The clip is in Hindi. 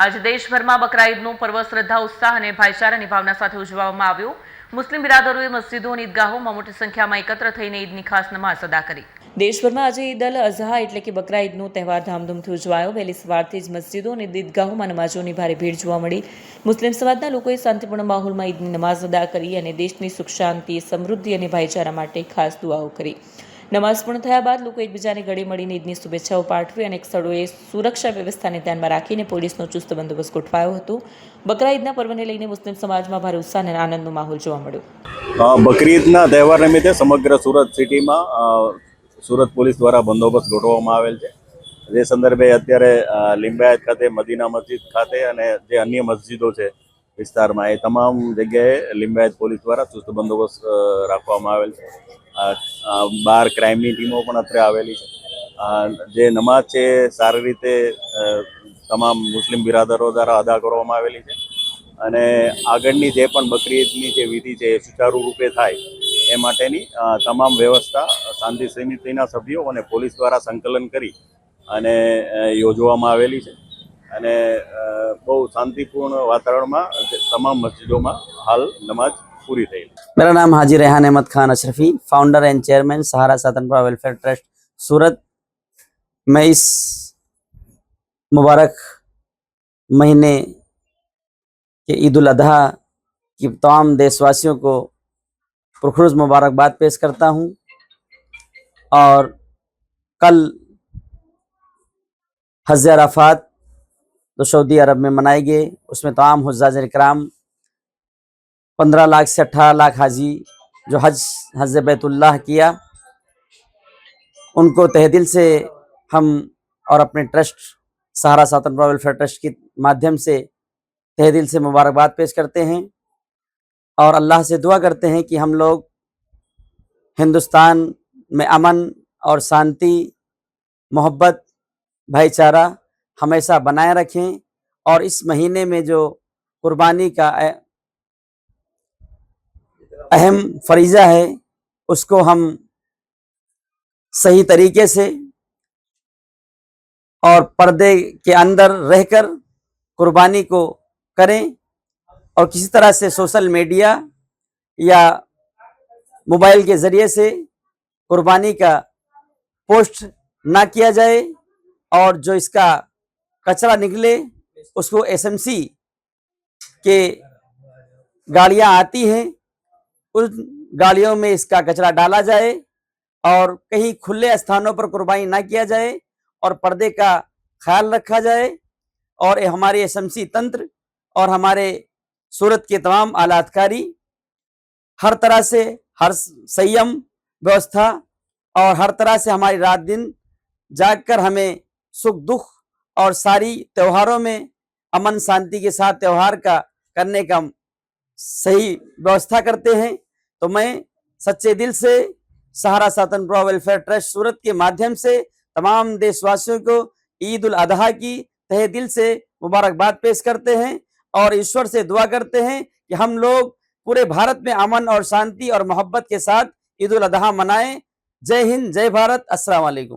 आज देशभરમાં બકરા ઈદનું પર્વ શ્રદ્ધા, ઉત્સાહ અને ભાઈચારાની ભાવના સાથે ઉજવવામાં આવ્યું। મુસ્લિમ બિરાદરોએ મસ્જિદો અને ઈદગાહોમાં મોટી સંખ્યામાં એકત્ર થઈને ઈદની ખાસ નમાઝ અદા કરી। દેશભરમાં આજે ઈદ અલ અઝહા એટલે કે બકરા ઈદનો તહેવાર ધામધૂમથી ઉજવાયો। વહેલી સવારથી જ મસ્જિદો અને ઈદગાહોમાં નમાઝોની ભારે ભીડ જોવા મળી। મુસ્લિમ સમાજના લોકોએ શાંતિપૂર્ણ માહોલમાં ઈદની નમાઝ અદા કરી અને દેશની સુખ શાંતિ, સમૃદ્ધિ અને ભાઈચારા માટે ખાસ દુઆઓ કરી। નમાઝ પૂર્ણ થયા બાદ લોકો એકબીજાને ગળે મળીને ઈદની શુભેચ્છાઓ પાઠવી। અનેક સ્થળોએ સુરક્ષા વ્યવસ્થાને ધ્યાનમાં રાખીને પોલીસનો ચુસ્ત બંદોબસ્ત ગોઠવાયો હતો। બકરા ઈદના પર્વને લઈને મુસ્લિમ સમાજમાં ભારે ઉત્સાહ અને આનંદનો માહોલ જોવા મળ્યો। બકરી ઈદના તહેવાર નિમિત્તે સમગ્ર સુરત સિટીમાં સુરત પોલીસ દ્વારા બંદોબસ્ત ગોઠવવામાં આવેલ છે। જે સંદર્ભે અત્યારે લિંબાયત ખાતે, મદીના મસ્જિદ ખાતે અને જે અન્ય મસ્જિદો છે વિસ્તારમાં, એ તમામ જગ્યાએ લિંબાયત પોલીસ દ્વારા ચુસ્ત બંદોબસ્ત રાખવામાં આવેલ છે। બાર ક્રાઇમની ટીમો પણ અત્રે આવેલી છે। જે નમાઝ છે સારી રીતે તમામ મુસ્લિમ બિરાદરો દ્વારા અદા કરવામાં આવેલી છે અને આગળની જે પણ બકરી ઈદની જે વિધિ છે એ સુચારુ રૂપે થાય એ માટેની તમામ વ્યવસ્થા શાંતિ સમિતિના સભ્યો અને પોલીસ દ્વારા સંકલન કરી અને યોજવામાં આવેલી છે અને બહુ શાંતિપૂર્ણ वातावरणમાં તમામ મસ્જિદોમાં हाल नमाज पूरी થઈ। मेरा नाम Haji Rehan Ahmed Khan Ashrafi, founder and chairman Sahara Swatantrata welfare trust सूरत। मैं इस मुबारक महीने के ईद उल अजहा की तमाम देशवासियों को पुरखरूज मुबारकबाद पेश करता हूं। और कल हज अराफात जो सऊदी अरब में मनाए गए, उसमें तमाम हुज्जाज इकराम 15 लाख से 18 लाख हाजी जो हज बैतुल्लाह किया, उनको तहे दिल से हम और अपने ट्रस्ट सहारा स्वतंत्रता वेलफेयर ट्रस्ट के माध्यम से तहे दिल से मुबारकबाद पेश करते हैं और अल्लाह से दुआ करते हैं कि हम लोग हिंदुस्तान में अमन और शांति, मोहब्बत, भाईचारा हमेशा बनाए रखें। और इस महीने में जो कुर्बानी का अहम फरीज़ा है उसको हम सही तरीके से और पर्दे के अंदर रहकर कुर्बानी को करें और किसी तरह से सोशल मीडिया या मोबाइल के ज़रिए से कुर्बानी का पोस्ट ना किया जाए। और जो इसका कचरा निकले उसको एसएमसी के गाड़ियां आती हैं, उन गाड़ियों में इसका कचरा डाला जाए और कहीं खुले स्थानों पर कुर्बानी ना किया जाए और पर्दे का ख्याल रखा जाए। और हमारे एसएमसी तंत्र और हमारे सूरत के तमाम आलाधिकारी हर तरह से हर संयम व्यवस्था और हर तरह से हमारी रात दिन जागकर हमें सुख दुख और सारी त्योहारों में अमन शांति के साथ त्यौहार का करने का सही व्यवस्था करते हैं। तो मैं सच्चे दिल से सहारा स्वतंत्रता वेलफेयर ट्रस्ट सूरत के माध्यम से तमाम देशवासियों को ईद उल अजहा की तहे दिल से मुबारकबाद पेश करते हैं और ईश्वर से दुआ करते हैं कि हम लोग पूरे भारत में अमन और शांति और मोहब्बत के साथ ईद उल अजहा मनाएं। जय हिंद, जय भारत, अस्सलाम वालेकुम।